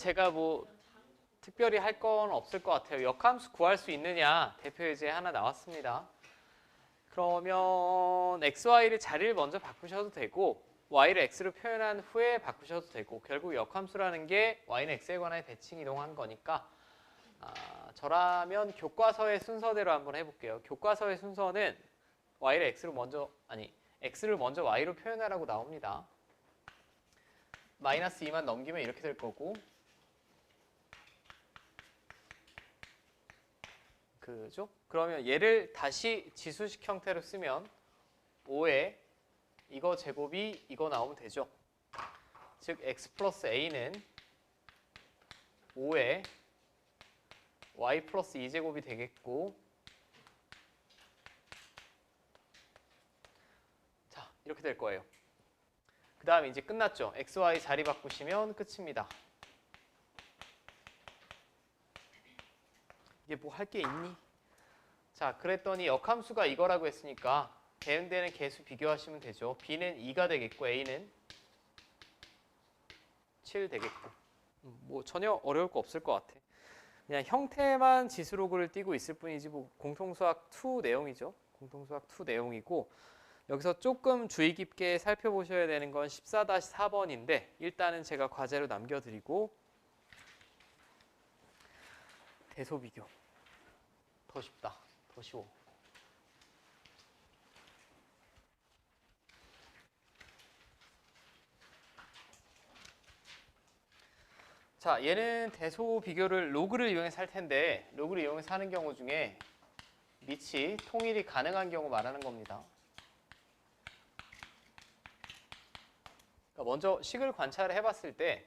제가 뭐 특별히 할 건 없을 것 같아요. 역함수 구할 수 있느냐 대표 예제 하나 나왔습니다. 그러면 xy를 자리를 먼저 바꾸셔도 되고 y를 x로 표현한 후에 바꾸셔도 되고 결국 역함수라는 게 y는 x에 관한 대칭 이동한 거니까 저라면 교과서의 순서대로 한번 해볼게요. 교과서의 순서는 y를 x로 먼저 x를 먼저 y로 표현하라고 나옵니다. 마이너스 2만 넘기면 이렇게 될 거고 그죠? 그러면 얘를 다시 지수식 형태로 쓰면 5에 이거 제곱이 이거 나오면 되죠. 즉 x 플러스 a는 5에 y 플러스 2제곱이 되겠고 자 이렇게 될 거예요. 그 다음에 이제 끝났죠. x, y 자리 바꾸시면 끝입니다. 이게 뭐 할 게 있니? 자 그랬더니 역함수가 이거라고 했으니까 대응되는 개수 비교하시면 되죠. b는 2가 되겠고 a는 7 되겠고 뭐 전혀 어려울 거 없을 것 같아. 그냥 형태만 지수로그를 띄고 있을 뿐이지 뭐 공통수학 2 내용이죠. 공통수학 2 내용이고 여기서 조금 주의 깊게 살펴보셔야 되는 건 14-4번인데 일단은 제가 과제로 남겨드리고 대소비교 더 쉽다. 더 쉬워. 자, 얘는 대소 비교를 로그를 이용해서 할 텐데 로그를 이용해서 하는 경우 중에 밑이 통일이 가능한 경우 말하는 겁니다. 그러니까 먼저 식을 관찰을 해봤을 때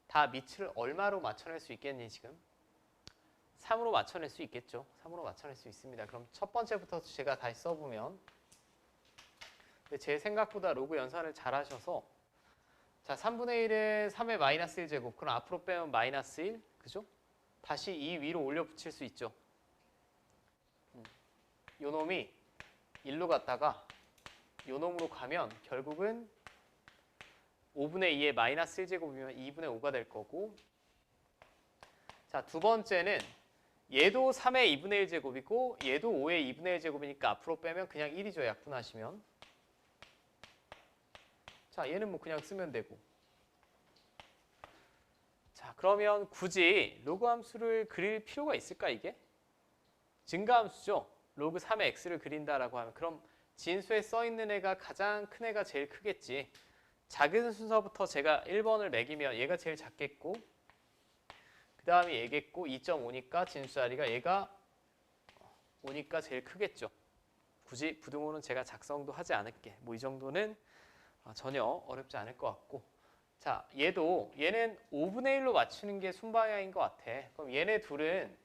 다 밑을 얼마로 맞춰낼 수 있겠니 지금? 3으로 맞춰낼 수 있겠죠. 3으로 맞춰낼 수 있습니다. 그럼 첫 번째부터 제가 다시 써보면 근데 제 생각보다 로그 연산을 잘 하셔서 자 3분의 1은 3의 마이너스 1제곱 그럼 앞으로 빼면 마이너스 1 그죠? 다시 이 위로 올려 붙일 수 있죠. 요 놈이 1로 갔다가 요 놈으로 가면 결국은 5분의 2의 마이너스 1제곱이면 2분의 5가 될 거고 자 두 번째는 얘도 3의 2분의 1제곱이고 얘도 5의 2분의 1제곱이니까 앞으로 빼면 그냥 1이죠. 약분하시면 자 얘는 뭐 그냥 쓰면 되고 자 그러면 굳이 로그 함수를 그릴 필요가 있을까 이게? 증가함수죠. 로그 3의 x를 그린다라고 하면 그럼 진수에 써있는 애가 가장 큰 애가 제일 크겠지. 작은 순서부터 제가 1번을 매기면 얘가 제일 작겠고 그 다음이 얘겠고 2.5니까 진수 자리가 얘가 5니까 제일 크겠죠. 굳이 부등호는 제가 작성도 하지 않을게. 뭐 이 정도는 전혀 어렵지 않을 것 같고 자 얘는 5분의 1로 맞추는 게 순방향인 것 같아. 그럼 얘네 둘은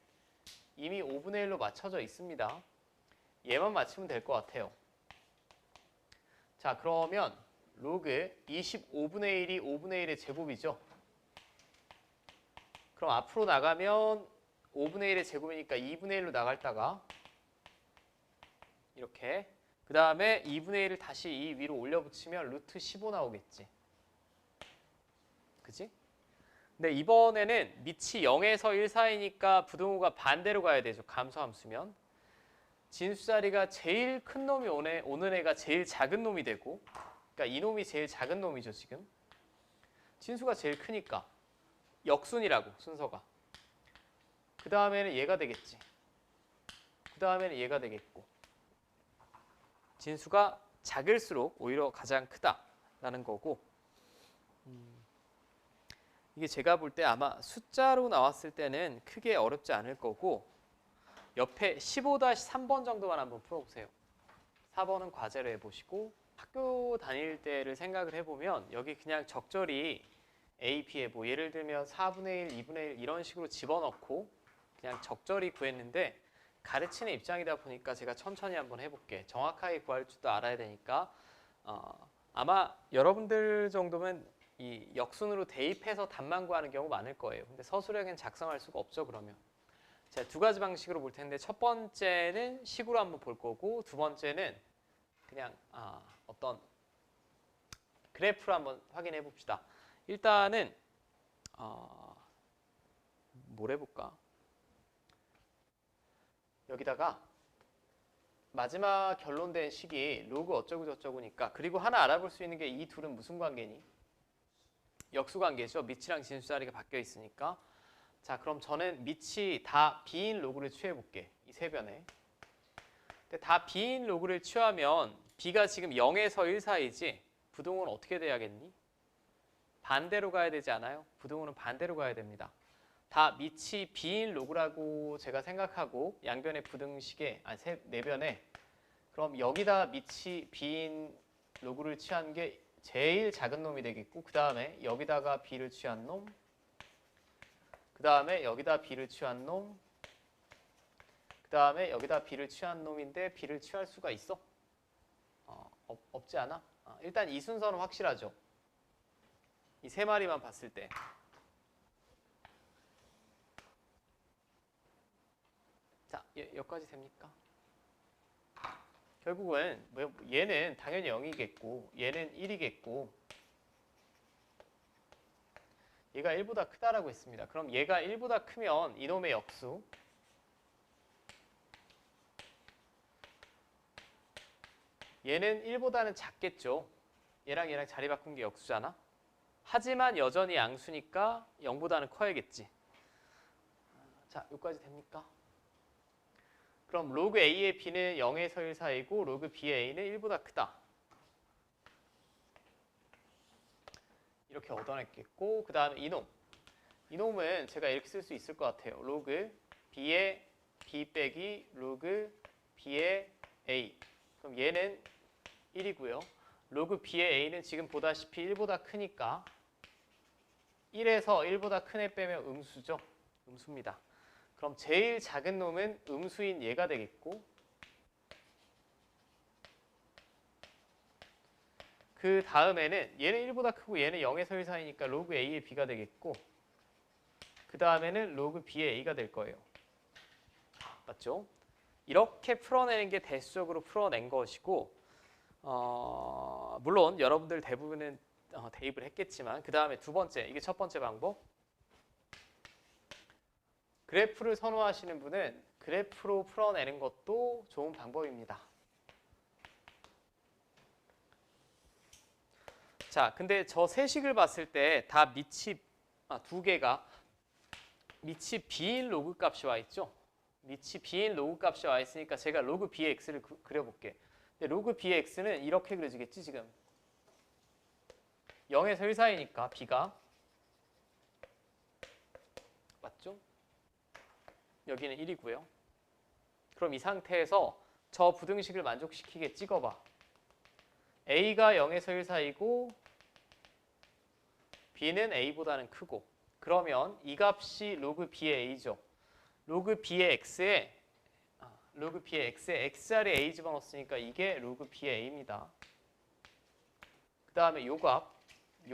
이미 5분의 1로 맞춰져 있습니다. 얘만 맞추면 될 것 같아요. 자 그러면 로그 25분의 1이 5분의 1의 제곱이죠. 그럼 앞으로 나가면 5분의 1의 제곱이니까 2분의 1로 나갔다가 이렇게 그 다음에 2분의 1을 다시 이 위로 올려 붙이면 루트 15 나오겠지. 그치? 근데 이번에는 밑이 0에서 1 사이니까 부등호가 반대로 가야 되죠. 감소함수면. 진수 자리가 제일 큰 놈이 오는 애가 제일 작은 놈이 되고 그러니까 이놈이 제일 작은 놈이죠. 지금. 진수가 제일 크니까. 역순이라고 순서가. 그 다음에는 얘가 되겠지. 그 다음에는 얘가 되겠고. 진수가 작을수록 오히려 가장 크다라는 거고 이게 제가 볼 때 아마 숫자로 나왔을 때는 크게 어렵지 않을 거고 옆에 15-3번 정도만 한번 풀어보세요. 4번은 과제로 해보시고 학교 다닐 때를 생각을 해보면 여기 그냥 적절히 A, B에 뭐 예를 들면 4분의 1, 2분의 1 이런 식으로 집어넣고 그냥 적절히 구했는데 가르치는 입장이다 보니까 제가 천천히 한번 해볼게. 정확하게 구할 줄도 알아야 되니까 아마 여러분들 정도면 이 역순으로 대입해서 답만 구하는 경우 많을 거예요. 근데 서술형엔 작성할 수가 없죠. 그러면 제가 두 가지 방식으로 볼 텐데 첫 번째는 식으로 한번 볼 거고 두 번째는 그냥 어떤 그래프로 한번 확인해 봅시다. 일단은 뭘 해볼까? 여기다가 마지막 결론된 식이 로그 어쩌고 저쩌고니까, 그리고 하나 알아볼 수 있는 게 이 둘은 무슨 관계니? 역수관계죠. 밑이랑 진수 자리가 바뀌어 있으니까. 자, 그럼 저는 밑이 다 B인 로그를 취해볼게. 이 세 변에. 근데 다 B인 로그를 취하면 B가 지금 0에서 1 사이지? 부등호는 어떻게 돼야겠니? 반대로 가야 되지 않아요? 부등호는 반대로 가야 됩니다. 다 밑이 B인 로그라고 제가 생각하고 양변의 부등식에, 네 변에, 그럼 여기다 밑이 B인 로그를 취한 게 제일 작은 놈이 되겠고, 그 다음에 여기다가 B를 취한 놈, 그 다음에 여기다 B를 취한 놈, 그 다음에 여기다 B를 취한 놈인데 B를 취할 수가 있어? 없지 않아? 일단 이 순서는 확실하죠. 이 세 마리만 봤을 때. 자, 여기까지 됩니까? 결국은 얘는 당연히 0이겠고 얘는 1이겠고 얘가 1보다 크다라고 했습니다. 그럼 얘가 1보다 크면 이놈의 역수 얘는 1보다는 작겠죠. 얘랑 자리 바꾼 게 역수잖아. 하지만 여전히 양수니까 0보다는 커야겠지. 자, 여기까지 됩니까? 그럼 로그 A의 B는 0에서 1 사이고 로그 B의 A는 1보다 크다. 이렇게 얻어냈겠고, 그 다음에 이놈. 이놈은 제가 이렇게 쓸 수 있을 것 같아요. 로그 B의 B 빼기 로그 B의 A. 그럼 얘는 1이고요. 로그 B의 A는 지금 보다시피 1보다 크니까 1에서 1보다 큰 애 빼면 음수죠. 음수입니다. 그럼 제일 작은 놈은 음수인 얘가 되겠고, 그 다음에는 얘는 1보다 크고 얘는 0에서 1 사이니까 로그 A의 B가 되겠고, 그 다음에는 로그 B의 A가 될 거예요. 맞죠? 이렇게 풀어내는 게 대수적으로 풀어낸 것이고, 물론 여러분들 대부분은 대입을 했겠지만, 그 다음에 두 번째, 이게 첫 번째 방법. 그래프를 선호하시는 분은 그래프로 풀어내는 것도 좋은 방법입니다. 자, 근데 저 세 식을 봤을 때 다 밑이 두 개가 밑이 B인 로그 값이 와 있죠. 밑이 B인 로그 값이 와 있으니까 제가 로그 B의 X를 그려볼게. 근데 로그 B의 X는 이렇게 그려지겠지 지금. 0에서 1 사이니까 B가 맞죠? 여기는 1이고요. 그럼 이 상태에서 저 부등식을 만족시키게 찍어봐. A가 0에서 1 사이고 B는 A보다는 크고, 그러면 이 값이 로그 B의 A죠. 로그 B의 X에 X자리에 A 집어넣었으니까 이게 로그 B의 A입니다. 그 다음에 요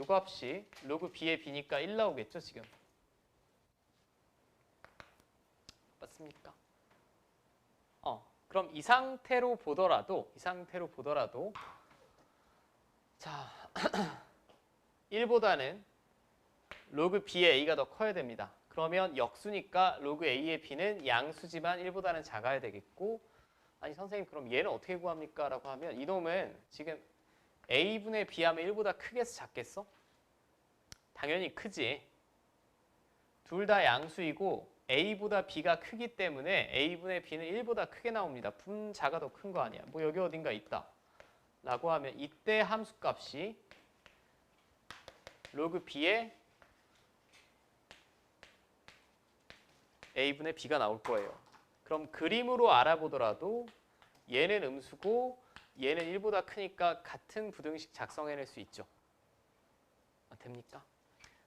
값이 로그 B의 B니까 1 나오겠죠 지금. 맞습니까? 그럼 이 상태로 보더라도 자 1보다는 로그 B의 A가 더 커야 됩니다. 그러면 역수니까 로그 A의 B는 양수지만 1보다는 작아야 되겠고, 아니 선생님 그럼 얘는 어떻게 구합니까? 라고 하면 이놈은 지금 A분의 B 하면 1보다 크겠어 작겠어? 당연히 크지. 둘 다 양수이고 A보다 B가 크기 때문에 A분의 B는 1보다 크게 나옵니다. 분자가 더 큰 거 아니야. 뭐 여기 어딘가 있다. 라고 하면 이때 함수값이 로그 B의 A분의 B가 나올 거예요. 그럼 그림으로 알아보더라도 얘는 음수고 얘는 1보다 크니까 같은 부등식 작성해낼 수 있죠. 됩니까?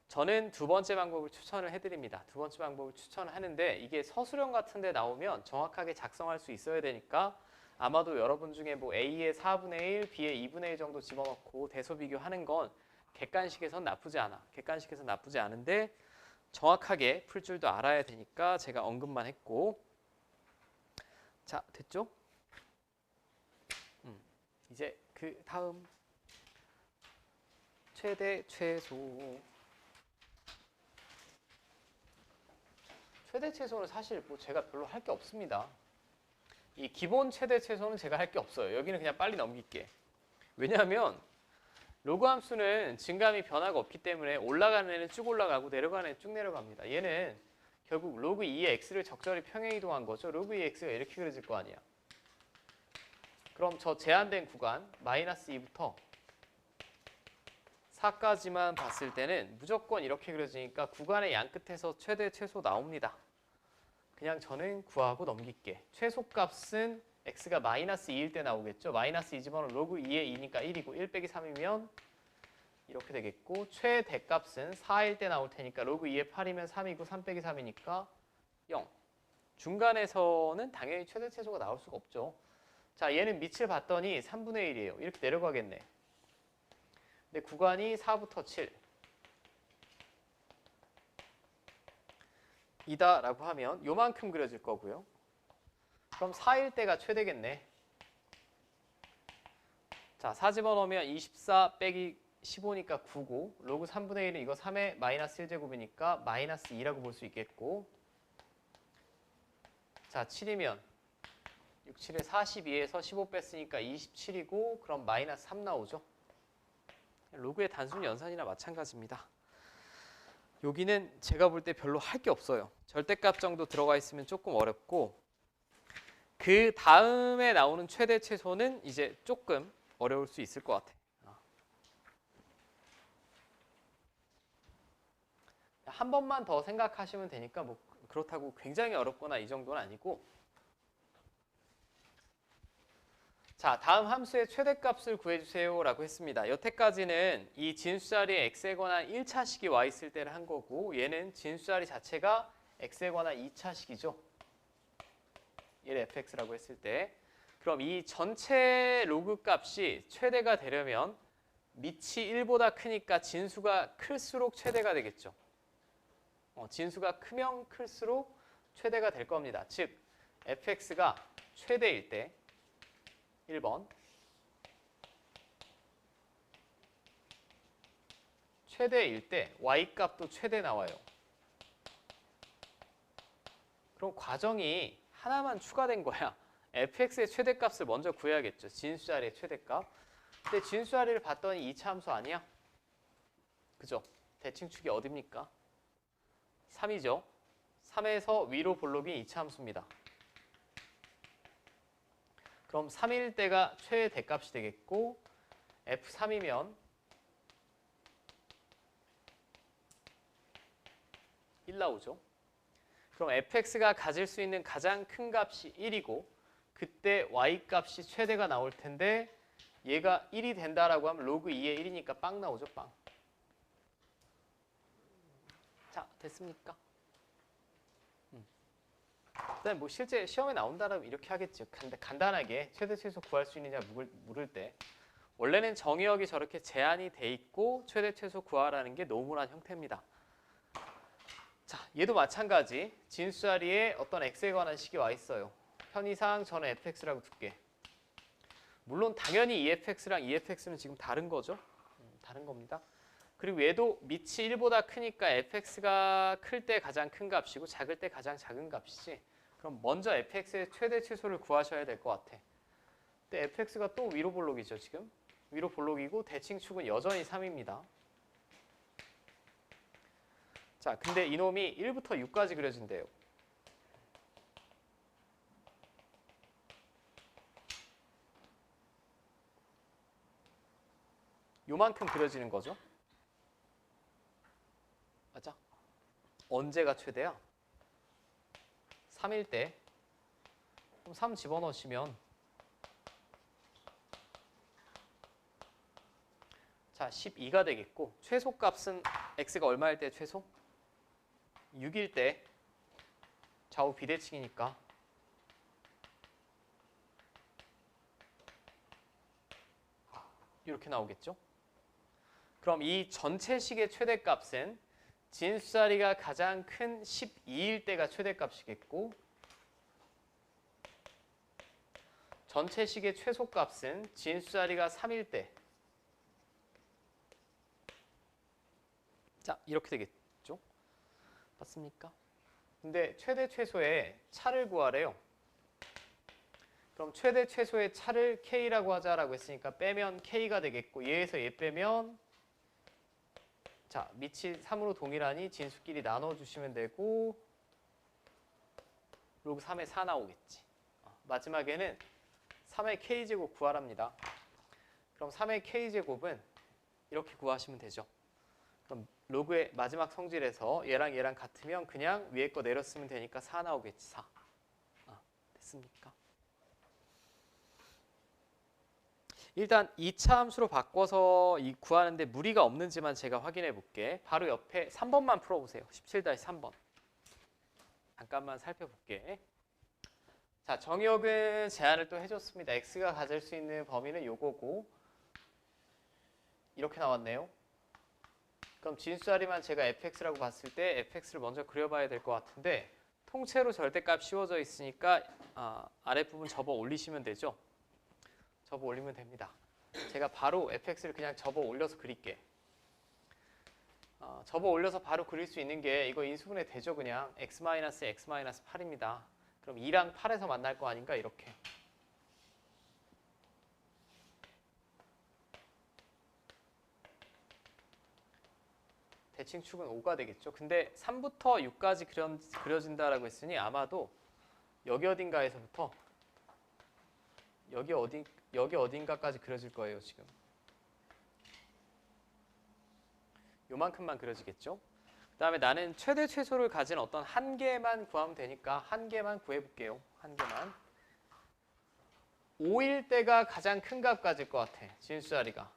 저는 두 번째 방법을 추천을 해드립니다. 두 번째 방법을 추천하는데 이게 서술형 같은 데 나오면 정확하게 작성할 수 있어야 되니까 아마도 여러분 중에 뭐 A의 4분의 1, B의 2분의 1 정도 집어넣고 대소 비교하는 건 객관식에선 나쁘지 않아. 객관식에선 나쁘지 않은데 정확하게 풀 줄도 알아야 되니까 제가 언급만 했고, 자 됐죠? 이제 그 다음 최대 최소 최대 최소는 사실 뭐 제가 별로 할 게 없습니다. 이 기본 최대 최소는 제가 할 게 없어요. 여기는 그냥 빨리 넘길게. 왜냐하면 로그 함수는 증감이 변화가 없기 때문에 올라가는 애는 쭉 올라가고 내려가는 애는 쭉 내려갑니다. 얘는 결국 로그 2의 x를 적절히 평행이동한 거죠. 로그 2의 x가 이렇게 그려질 거 아니야. 그럼 저 제한된 구간 마이너스 2부터 4까지만 봤을 때는 무조건 이렇게 그려지니까 구간의 양 끝에서 최대 최소 나옵니다. 그냥 저는 구하고 넘길게. 최소값은 x가 마이너스 2일 때 나오겠죠. 마이너스 2 집어넣으면 로그 2의 2니까 1이고 1 빼기 3이면 이렇게 되겠고 최대값은 4일 때 나올 테니까 로그 2의 8이면 3이고 3 빼기 3이니까 0. 중간에서는 당연히 최대 최소가 나올 수가 없죠. 자, 얘는 밑을 봤더니 3분의 1이에요. 이렇게 내려가겠네. 근데 구간이 4부터 7 이다 라고 하면 요만큼 그려질 거고요. 그럼 4일 때가 최대겠네. 자, 4 집어넣으면 24 빼기 15니까 9고 로그 3분의 1은 이거 3의 마이너스 1제곱이니까 마이너스 2라고 볼 수 있겠고 자, 7이면 6, 7에 42에서 15 뺐으니까 27이고 그럼 마이너스 3 나오죠. 로그의 단순 연산이나 마찬가지입니다. 여기는 제가 볼 때 별로 할 게 없어요. 절대값 정도 들어가 있으면 조금 어렵고 그 다음에 나오는 최대 최소는 이제 조금 어려울 수 있을 것 같아. 한 번만 더 생각하시면 되니까 뭐 그렇다고 굉장히 어렵거나 이 정도는 아니고 자, 다음 함수의 최대값을 구해주세요 라고 했습니다. 여태까지는 이 진수자리에 x에 관한 1차식이 와 있을 때를 한 거고 얘는 진수자리 자체가 x에 관한 2차식이죠. 얘를 fx라고 했을 때 그럼 이 전체 로그 값이 최대가 되려면 밑이 1보다 크니까 진수가 클수록 최대가 되겠죠. 진수가 크면 클수록 최대가 될 겁니다. 즉 fx가 최대일 때 1번 최대일 때 y값도 최대 나와요. 그럼 과정이 하나만 추가된 거야. fx의 최대값을 먼저 구해야겠죠. 진수자리의 최대값. 근데 진수자리를 봤더니 2차 함수 아니야? 그죠? 대칭축이 어딥니까? 3이죠. 3에서 위로 볼록이 2차 함수입니다. 그럼 3일 때가 최대값이 되겠고 F3이면 1 나오죠. 그럼 fx가 가질 수 있는 가장 큰 값이 1이고 그때 y값이 최대가 나올 텐데 얘가 1이 된다라고 하면 로그 2의 1이니까 빵 나오죠. 빵. 자, 됐습니까? 그다음에 뭐 실제 시험에 나온다라면 이렇게 하겠죠. 근데 간단하게 최대 최소 구할 수 있느냐 물을 때 원래는 정의역이 저렇게 제한이 돼 있고 최대 최소 구하라는 게 노멀한 형태입니다. 자, 얘도 마찬가지. 진수자리에 어떤 x에 관한 식이 와 있어요. 편의상 저는 fx라고 둘게. 물론 당연히 EFX랑 EFX는 지금 다른 거죠. 다른 겁니다. 그리고 얘도 밑이 1보다 크니까 fx가 클 때 가장 큰 값이고 작을 때 가장 작은 값이지. 그럼 먼저 fx의 최대 최소를 구하셔야 될 것 같아. 근데 fx가 또 위로 볼록이죠, 지금. 위로 볼록이고 대칭축은 여전히 3입니다. 자, 근데 이놈이 1부터 6까지 그려진대요. 요만큼 그려지는 거죠. 맞아? 언제가 최대야? 3일 때. 그럼 3 집어넣으시면 자, 12가 되겠고 최소값은 x가 얼마일 때 최소? 6일 때 좌우 비대칭이니까 이렇게 나오겠죠? 그럼 이 전체 식의 최대값은 진수자리가 가장 큰 12일 때가 최대값이겠고 전체 식의 최소값은 진수자리가 3일 때 자, 이렇게 되겠죠? 맞습니까? 근데 최대 최소의 차를 구하래요. 그럼 최대 최소의 차를 K라고 하자라고 했으니까 빼면 K가 되겠고 얘에서 얘 빼면 자 밑이 3으로 동일하니 진수끼리 나눠주시면 되고 로그 3의 4 나오겠지. 마지막에는 3의 K제곱 구하랍니다. 그럼 3의 K제곱은 이렇게 구하시면 되죠. 그럼 로그의 마지막 성질에서 얘랑 얘랑 같으면 그냥 위에 거 내렸으면 되니까 4 나오겠지. 4. 됐습니까? 일단 2차 함수로 바꿔서 구하는데 무리가 없는지만 제가 확인해 볼게. 바로 옆에 3번만 풀어보세요. 17-3번. 잠깐만 살펴볼게. 자, 정의역은 제한을 또 해줬습니다. x가 가질 수 있는 범위는 요거고 이렇게 나왔네요. 그럼 진수 자리만 제가 fx라고 봤을 때 fx를 먼저 그려봐야 될 것 같은데 통째로 절대값 씌워져 있으니까 아랫부분 접어 올리시면 되죠. 접어 올리면 됩니다. 제가 바로 fx를 그냥 접어 올려서 그릴게. 접어 올려서 바로 그릴 수 있는 게 이거 인수분해 되죠. 그냥 x-8입니다. 그럼 2랑 8에서 만날 거 아닌가 이렇게. 대칭축은 5가 되겠죠. 근데 3부터 6까지 그려진다라고 했으니 아마도 여기 어딘가에서부터 여기 어딘가까지 그려질 거예요. 지금 요만큼만 그려지겠죠. 그 다음에 나는 최대 최소를 가진 어떤 한 개만 구하면 되니까 한 개만 구해볼게요. 한 개만. 5일 때가 가장 큰 값 가질 것 같아. 진수 자리가.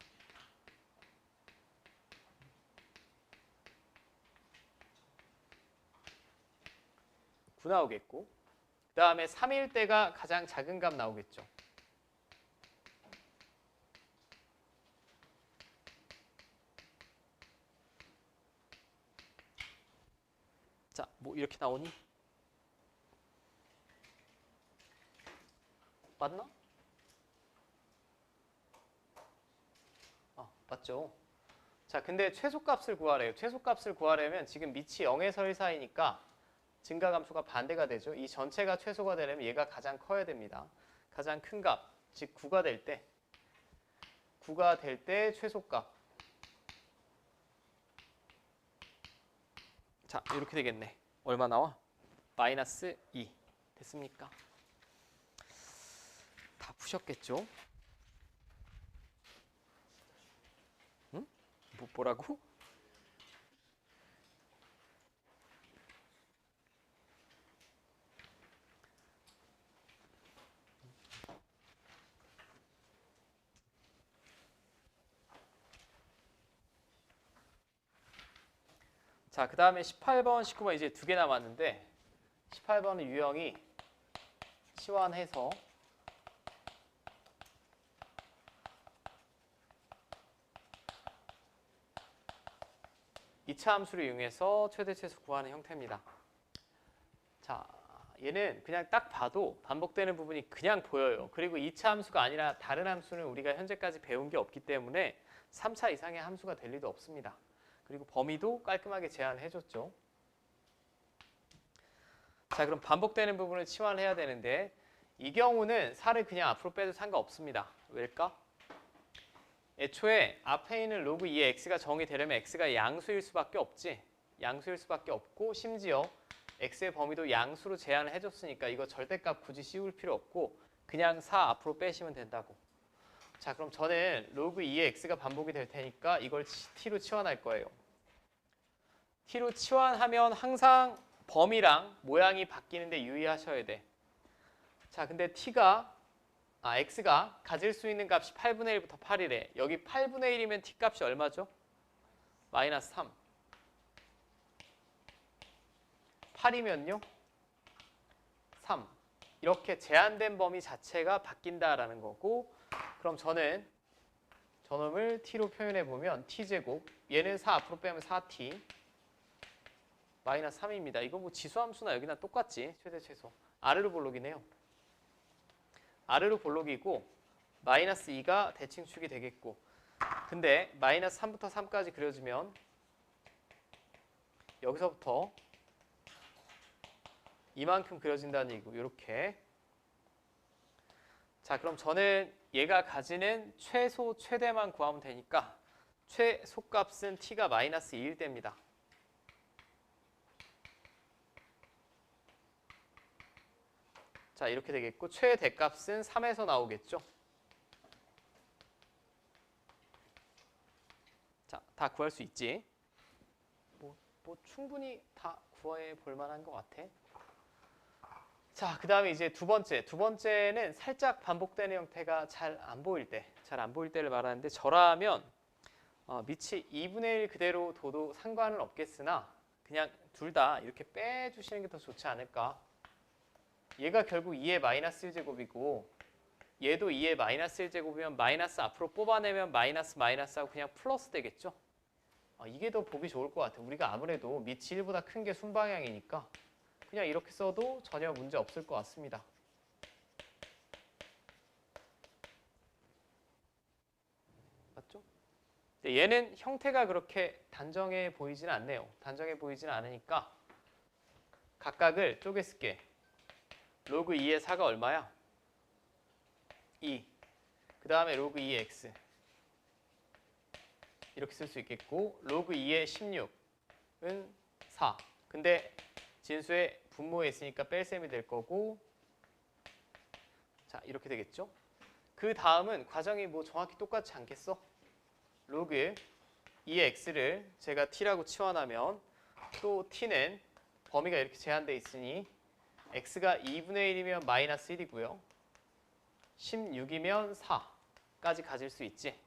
9 나오겠고 그 다음에 3일 때가 가장 작은 값 나오겠죠. 자, 뭐 이렇게 나오니? 맞나? 맞죠. 자, 근데 최소값을 구하래요. 최소값을 구하려면 지금 밑이 0에서 1 사이니까 증가함수가 반대가 되죠. 이 전체가 최소가 되려면 얘가 가장 커야 됩니다. 가장 큰 값, 즉 9가 될 때 9가 될 때 최소값. 자, 이렇게 되겠네. 얼마 나와? 마이너스 2. 됐습니까? 다 푸셨겠죠? 응? 뭐라고? 자, 그 다음에 18번, 19번 이제 2개 남았는데 18번은 유형이 치환해서 이차 함수를 이용해서 최대 최소 구하는 형태입니다. 자, 얘는 그냥 딱 봐도 반복되는 부분이 그냥 보여요. 그리고 2차 함수가 아니라 다른 함수는 우리가 현재까지 배운 게 없기 때문에 3차 이상의 함수가 될 리도 없습니다. 그리고 범위도 깔끔하게 제한을 해줬죠. 자, 그럼 반복되는 부분을 치환해야 되는데 이 경우는 4를 그냥 앞으로 빼도 상관없습니다. 왜일까? 애초에 앞에 있는 로그 2의 x가 정의되려면 x가 양수일 수밖에 없지. 양수일 수밖에 없고 심지어 x의 범위도 양수로 제한을 해줬으니까 이거 절대값 굳이 씌울 필요 없고 그냥 4 앞으로 빼시면 된다고. 자, 그럼 저는 로그 2의 x가 반복이 될 테니까 이걸 t로 치환할 거예요. t로 치환하면 항상 범위랑 모양이 바뀌는데 유의하셔야 돼. 자, 근데 x가 가질 수 있는 값이 8분의 1부터 8이래. 여기 8분의 1이면 t 값이 얼마죠? 마이너스 3. 8이면요? 3. 이렇게 제한된 범위 자체가 바뀐다라는 거고 그럼 저는 저놈을 t로 표현해 보면 t제곱 얘는 4 앞으로 빼면 4t 마이너스 3입니다. 이거 뭐 지수함수나 여기나 똑같지. 최대 최소. 아르르 볼록이네요. 아르르 볼록이고 마이너스 2가 대칭축이 되겠고 근데 마이너스 3부터 3까지 그려지면 여기서부터 이만큼 그려진다는 얘기고 이렇게. 자, 그럼 저는 얘가 가지는 최소 최대만 구하면 되니까 최소값은 t가 마이너스 2일 때입니다. 자, 이렇게 되겠고 최대값은 3에서 나오겠죠. 자, 다 구할 수 있지. 뭐 충분히 다 구해 볼 만한 것 같아. 자, 그 다음에 이제 두 번째는 살짝 반복되는 형태가 잘 안 보일 때를 말하는데, 저라면 밑이 2분의 1 그대로 둬도 상관은 없겠으나 그냥 둘 다 이렇게 빼주시는 게 더 좋지 않을까. 얘가 결국 2의 마이너스 1제곱이고 얘도 2의 마이너스 1제곱이면 마이너스 앞으로 뽑아내면 마이너스하고 그냥 플러스 되겠죠. 이게 더 보기 좋을 것 같아요. 우리가 아무래도 밑이 1보다 큰 게 순방향이니까 그냥 이렇게 써도 전혀 문제 없을 것 같습니다. 맞죠? 얘는 형태가 그렇게 단정해 보이지는 않네요. 단정해 보이지는 않으니까 각각을 쪼개 쓸게. 로그 2의 4가 얼마야? 2. 그 다음에 로그 2의 x. 이렇게 쓸 수 있겠고, 로그 2의 16은 4. 근데 진수의 분모에 있으니까 뺄셈이 될 거고, 자, 이렇게 되겠죠? 그 다음은 과정이 뭐 정확히 똑같지 않겠어? 로그 2의 x를 제가 t라고 치환하면 또 t는 범위가 이렇게 제한되어 있으니 x가 2분의 1이면 마이너스 1이고요. 16이면 4까지 가질 수 있지.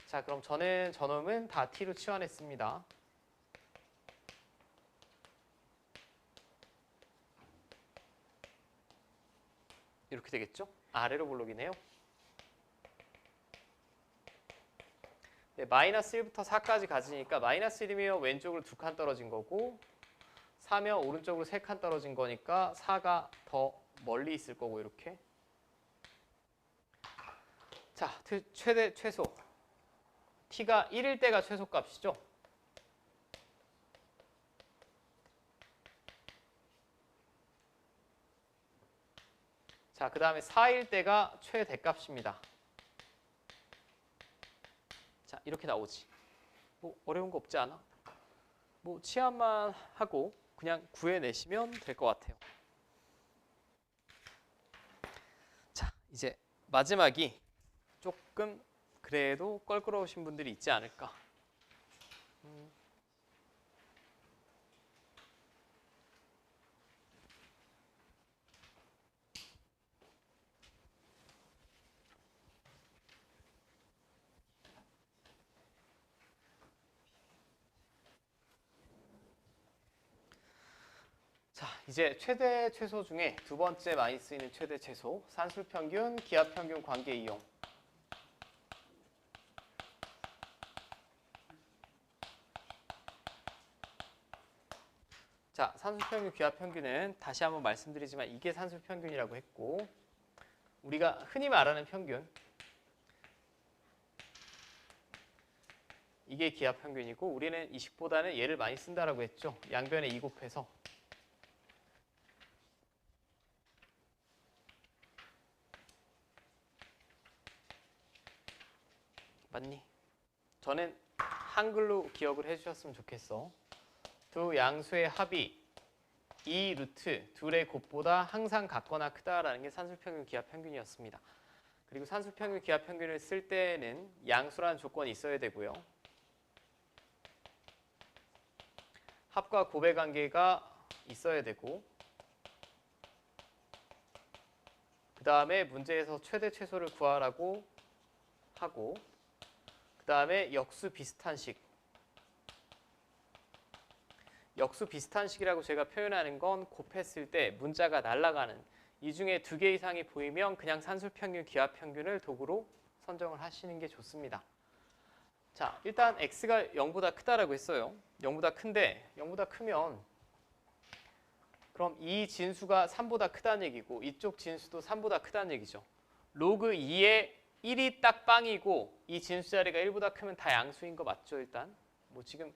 자, 그럼 저는 저놈은 다 t로 치환했습니다. 이렇게 되겠죠? 아래로 볼록이네요. 네, 마이너스 1부터 4까지 가지니까 마이너스 1이면 왼쪽으로 2칸 떨어진 거고 4면 오른쪽으로 3칸 떨어진 거니까 4가 더 멀리 있을 거고 이렇게. 자, 최소. t가 1일 때가 최소값이죠. 자, 그 다음에 4일 때가 최대값입니다. 자, 이렇게 나오지. 뭐 어려운 거 없지 않아? 뭐 치환만 하고 그냥 구해내시면 될 것 같아요. 자, 이제 마지막이 조금 그래도 껄끄러우신 분들이 있지 않을까. 자, 이제 최대 최소 중에 두 번째 많이 쓰이는 최대 최소, 산술평균, 기하평균 관계 이용. 자, 산술평균, 기하평균은 다시 한번 말씀드리지만 이게 산술평균이라고 했고, 우리가 흔히 말하는 평균, 이게 기하평균이고, 우리는 이식보다는 얘를 많이 쓴다라고 했죠. 양변에 2 곱해서. 맞니? 저는 한글로 기억을 해주셨으면 좋겠어. 두 양수의 합이 2 루트 둘의 곱보다 항상 같거나 크다라는 게 산술평균, 기하평균이었습니다. 그리고 산술평균, 기하평균을 쓸 때는 양수라는 조건이 있어야 되고요. 합과 곱의 관계가 있어야 되고, 그 다음에 문제에서 최대 최소를 구하라고 하고, 그 다음에 역수 비슷한 식. 역수 비슷한 식이라고 제가 표현하는 건 곱했을 때 문자가 날아가는 이 중에 2개 이상이 보이면 그냥 산술평균, 기하평균을 도구로 선정을 하시는 게 좋습니다. 자, 일단 x가 0보다 크다라고 했어요. 0보다 큰데 0보다 크면 그럼 이 진수가 3보다 크다는 얘기고 이쪽 진수도 3보다 크다는 얘기죠. 로그 2의 1이 딱 빵이고 이 진수 자리가 1보다 크면 다 양수인 거 맞죠? 일단 뭐 지금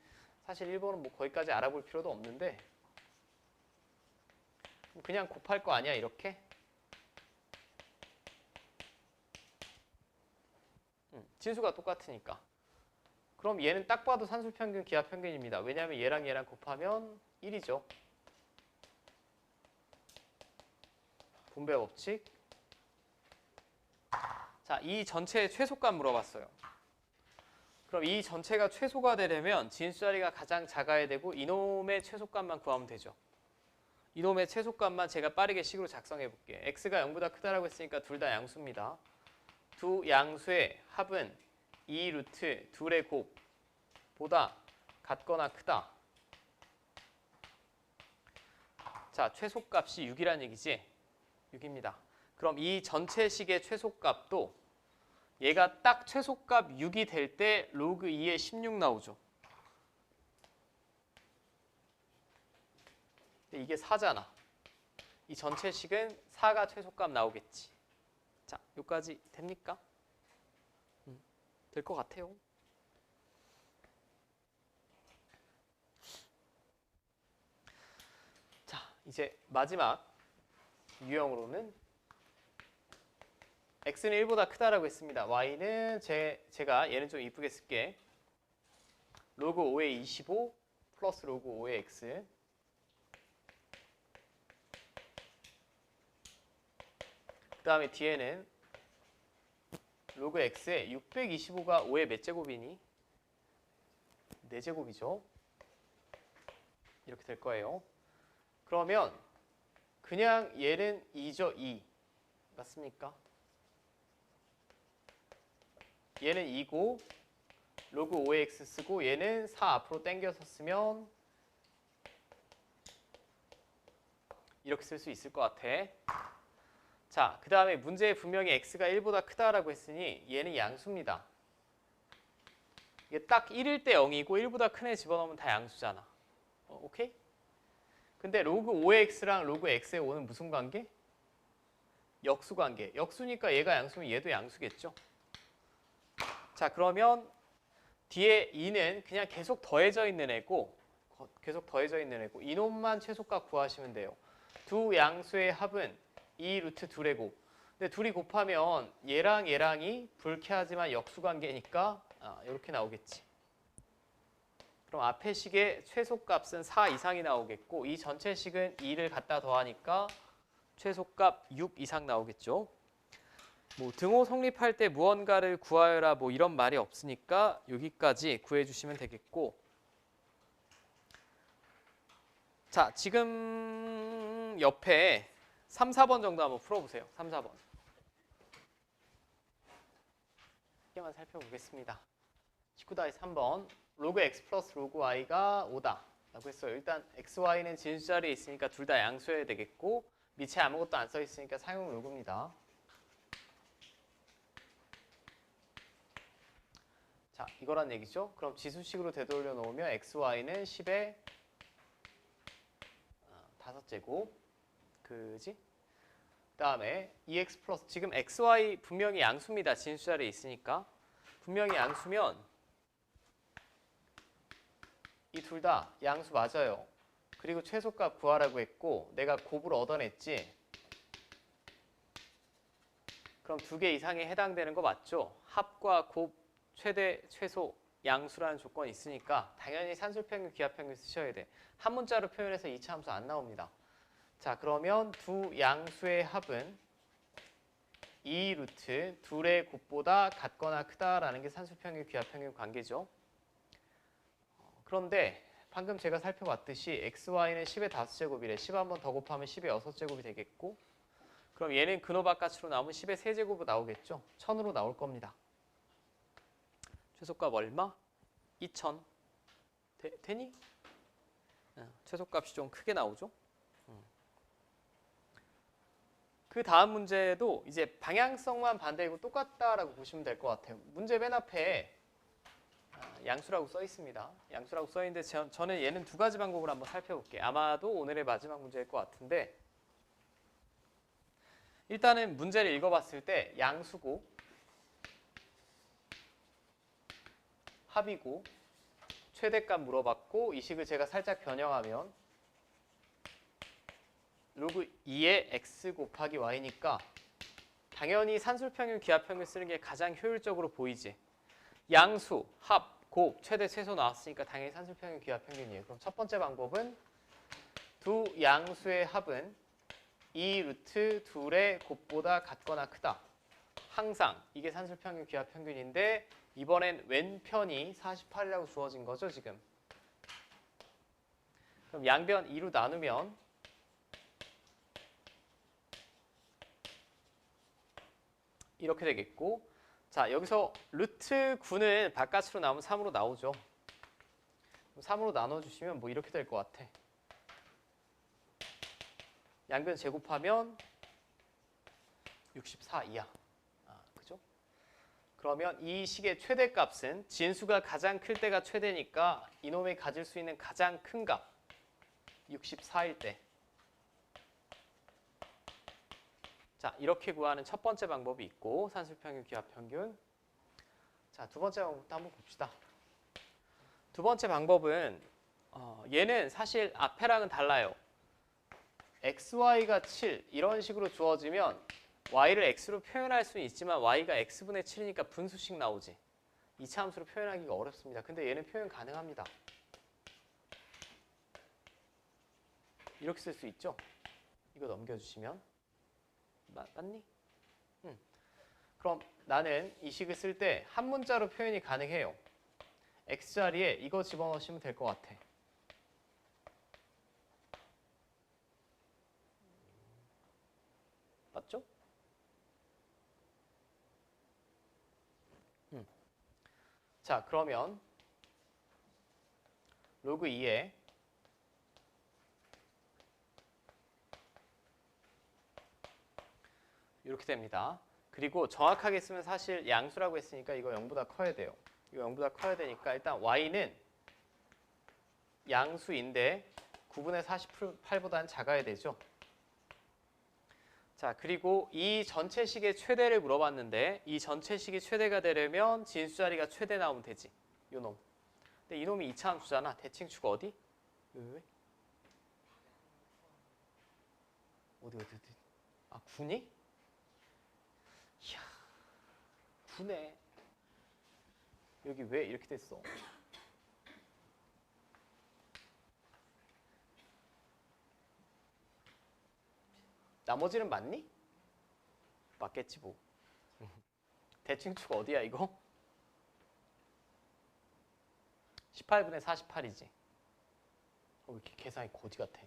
사실 1번은 뭐 거기까지 알아볼 필요도 없는데, 그냥 곱할 거 아니야 이렇게? 진수가 똑같으니까. 그럼 얘는 딱 봐도 산술평균, 기하평균입니다. 왜냐하면 얘랑 얘랑 곱하면 1이죠. 분배 법칙. 자, 이 전체의 최소값 물어봤어요. 그럼 이 전체가 최소가 되려면 진수 자리가 가장 작아야 되고 이놈의 최소값만 구하면 되죠. 이놈의 최소값만 제가 빠르게 식으로 작성해 볼게요. x가 0보다 크다라고 했으니까 둘 다 양수입니다. 두 양수의 합은 2 루트 둘의 곱보다 같거나 크다. 자, 최소값이 6이란 얘기지? 6입니다. 그럼 이 전체식의 최소값도 얘가 딱 최소값 6이 될 때 로그 2에 16 나오죠. 근데 이게 4잖아. 이 전체식은 4가 최소값 나오겠지. 자, 여기까지 됩니까? 될 것 같아요. 자, 이제 마지막 유형으로는 x는 1보다 크다라고 했습니다. y는 제가 얘는 좀 이쁘게 쓸게. 로그 5의 25 플러스 로그 5의 x. 그 다음에 뒤에는 로그 x에 625가 5의 몇 제곱이니? 4제곱이죠. 이렇게 될 거예요. 그러면 그냥 얘는 2죠. 2. 맞습니까? 얘는 2고 로그 5의 x 쓰고 얘는 4 앞으로 당겨서 쓰면 이렇게 쓸 수 있을 것 같아. 자, 그 다음에 문제에 분명히 x가 1보다 크다라고 했으니 얘는 양수입니다. 이게 딱 1일 때 0이고 1보다 큰 애 집어넣으면 다 양수잖아. 오케이? 근데 로그 5의 x랑 로그 x의 5는 무슨 관계? 역수 관계. 역수니까 얘가 양수면 얘도 양수겠죠. 자, 그러면 뒤에 2는 그냥 계속 더해져 있는 애고 이놈만 최소값 구하시면 돼요. 두 양수의 합은 2 루트 둘의 곱. 근데 둘이 곱하면 얘랑 얘랑이 불쾌하지만 역수 관계니까 이렇게 나오겠지. 그럼 앞에 식의 최소값은 4 이상이 나오겠고 이 전체 식은 2를 갖다 더하니까 최소값 6 이상 나오겠죠. 뭐 등호 성립할 때 무언가를 구하여라 뭐 이런 말이 없으니까 여기까지 구해주시면 되겠고. 자, 지금 옆에 3, 4번 정도 한번 풀어보세요. 3, 4번. 이게만 살펴보겠습니다. 19-3번. 로그 x 플러스 로그 y가 5다 라고 했어요. 일단 x, y는 진수 자리에 있으니까 둘 다 양수여야 되겠고 밑에 아무것도 안 써 있으니까 사용 로그입니다. 자, 이거란 얘기죠. 그럼 지수식으로 되돌려 놓으면 x, y는 10의 5제곱. 그지? 그 다음에 2x 플러스 지금 x, y 분명히 양수입니다. 진수 자리에 있으니까. 분명히 양수면 이 둘 다 양수 맞아요. 그리고 최소값 구하라고 했고 내가 곱을 얻어냈지. 그럼 2개 이상에 해당되는 거 맞죠? 합과 곱, 최대, 최소, 양수라는 조건이 있으니까 당연히 산술평균, 기하평균 쓰셔야 돼. 한 문자로 표현해서 2차 함수 안 나옵니다. 자, 그러면 두 양수의 합은 2 루트 둘의 곱보다 같거나 크다라는 게 산술평균, 기하평균 관계죠. 그런데 방금 제가 살펴봤듯이 x, y는 10의 5제곱이래. 10 한 번 더 곱하면 10의 6제곱이 되겠고 그럼 얘는 근호 바깥으로 나오면 10의 3제곱으로 나오겠죠. 1000으로 나올 겁니다. 최소값 얼마? 2000. 되니? 최소값이 좀 크게 나오죠. 그 다음 문제도 이제 방향성만 반대이고 똑같다라고 보시면 될 것 같아요. 문제 맨 앞에 양수라고 써 있습니다. 양수라고 써 있는데 저는 얘는 두 가지 방법을 한번 살펴볼게요. 아마도 오늘의 마지막 문제일 것 같은데 일단은 문제를 읽어봤을 때 양수고 합이고 최대값 물어봤고 이 식을 제가 살짝 변형하면 로그 2의 x 곱하기 y니까 당연히 산술평균, 기하평균 쓰는 게 가장 효율적으로 보이지. 양수, 합, 곱, 최대, 최소 나왔으니까 당연히 산술평균, 기하평균이에요. 그럼 첫 번째 방법은 두 양수의 합은 2 루트 둘의 곱보다 같거나 크다. 항상 이게 산술평균, 기하평균인데 이번엔 왼편이 48이라고 주어진 거죠, 지금. 그럼 양변 2로 나누면 이렇게 되겠고, 자 여기서 루트 9는 바깥으로 나오면 3으로 나오죠. 3으로 나눠주시면 뭐 이렇게 될 것 같아. 양변 제곱하면 64이야. 그죠? 그러면 이 식의 최대값은 진수가 가장 클 때가 최대니까 이놈이 가질 수 있는 가장 큰 값 64일 때. 자, 이렇게 구하는 첫 번째 방법이 있고 산술평균, 기하평균. 자, 두 번째 방법도 한번 봅시다. 두 번째 방법은 얘는 사실 앞에랑은 달라요. xy가 7 이런 식으로 주어지면 y를 x로 표현할 수는 있지만 y가 x분의 7이니까 분수식 나오지. 이차 함수로 표현하기가 어렵습니다. 근데 얘는 표현 가능합니다. 이렇게 쓸 수 있죠? 이거 넘겨주시면 맞니? 그럼 나는 이 식을 쓸 때 한 문자로 표현이 가능해요. x자리에 이거 집어넣으시면 될 것 같아. 맞죠? 자, 그러면 로그 2에 이렇게 됩니다. 그리고 정확하게 쓰면 사실 양수라고 했으니까 이거 0보다 커야 돼요. 이거 0보다 커야 되니까 일단 y는 양수인데 9분의 48보다는 작아야 되죠. 자, 그리고 이 전체식의 최대를 물어봤는데 이 전체식이 최대가 되려면 진수자리가 최대 나오면 되지. 요놈. 근데 이놈이 이차함수잖아. 대칭축 어디? 왜? 어디? 아, 9니? 이야, 9네. 여기 왜 이렇게 됐어? 나머지는 맞니? 맞겠지 뭐. 대칭축 어디야 이거? 18분의 48이지. 왜 이렇게 계산이 거지 같아.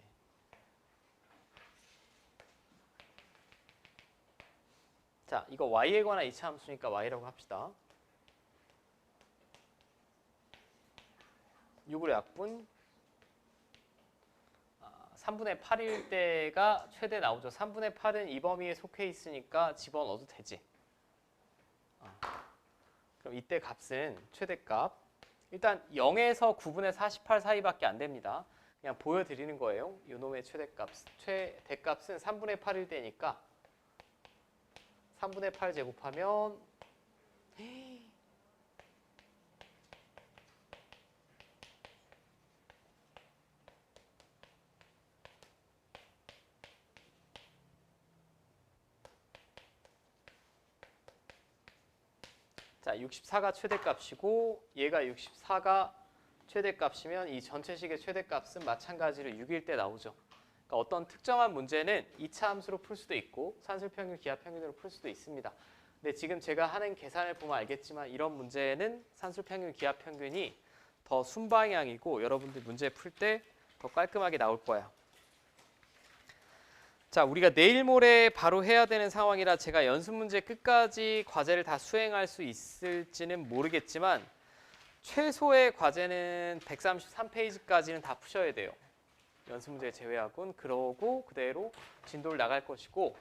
자, 이거 y에 관한 이차 함수니까 y라고 합시다. 6의 약분 3분의 8일 때가 최대 나오죠. 3분의 8은 이 범위에 속해 있으니까 집어넣어도 되지. 그럼 이때 값은 최대값. 일단 0에서 9분의 48 사이밖에 안 됩니다. 그냥 보여드리는 거예요. 이놈의 최대값은 3분의 8일 때니까 3분의 8 제곱하면 자, 64가 최대값이고 얘가 64가 최대값이면 이 전체식의 최대값은 마찬가지로 6일 때 나오죠. 그러니까 어떤 특정한 문제는 2차 함수로 풀 수도 있고 산술평균, 기하평균으로 풀 수도 있습니다. 근데 지금 제가 하는 계산을 보면 알겠지만 이런 문제는 산술평균, 기하평균이 더 순방향이고 여러분들 문제 풀 때 더 깔끔하게 나올 거야. 자, 우리가 내일 모레 바로 해야 되는 상황이라 제가 연습 문제 끝까지 과제를 다 수행할 수 있을지는 모르겠지만 최소의 과제는 133페이지까지는 다 푸셔야 돼요. 연습 문제 제외하고는. 그러고 그대로 진도를 나갈 것이고